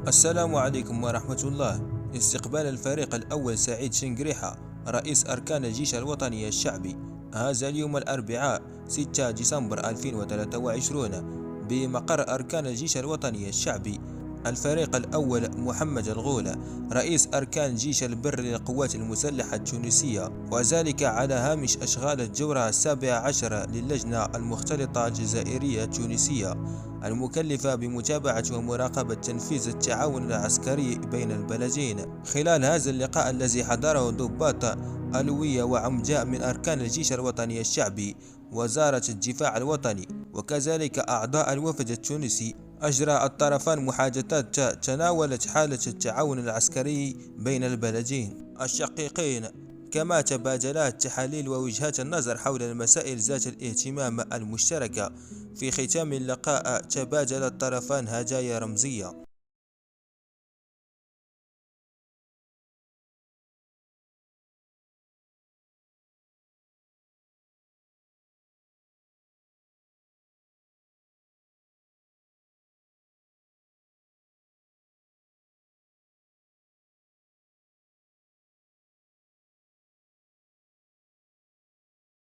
السلام عليكم ورحمة الله. استقبال الفريق الأول سعيد شنقريحة رئيس أركان الجيش الوطني الشعبي هذا اليوم الأربعاء 6 ديسمبر 2023 بمقر أركان الجيش الوطني الشعبي. الفريق الأول محمد الغولة رئيس أركان جيش البر للقوات المسلحة التونسية، وذلك على هامش أشغال الجورة 17 للجنة المختلطة الجزائرية التونسية المكلفة بمتابعة ومراقبة تنفيذ التعاون العسكري بين البلدين. خلال هذا اللقاء الذي حضره ضباط ألوية وعمجاء من أركان الجيش الوطني الشعبي، وزارة الدفاع الوطني، وكذلك أعضاء الوفد التونسي، أجرى الطرفان محادثات تناولت حالة التعاون العسكري بين البلدين الشقيقين، كما تبادلا التحاليل ووجهات النظر حول المسائل ذات الاهتمام المشتركة. في ختام اللقاء تبادل الطرفان هدايا رمزية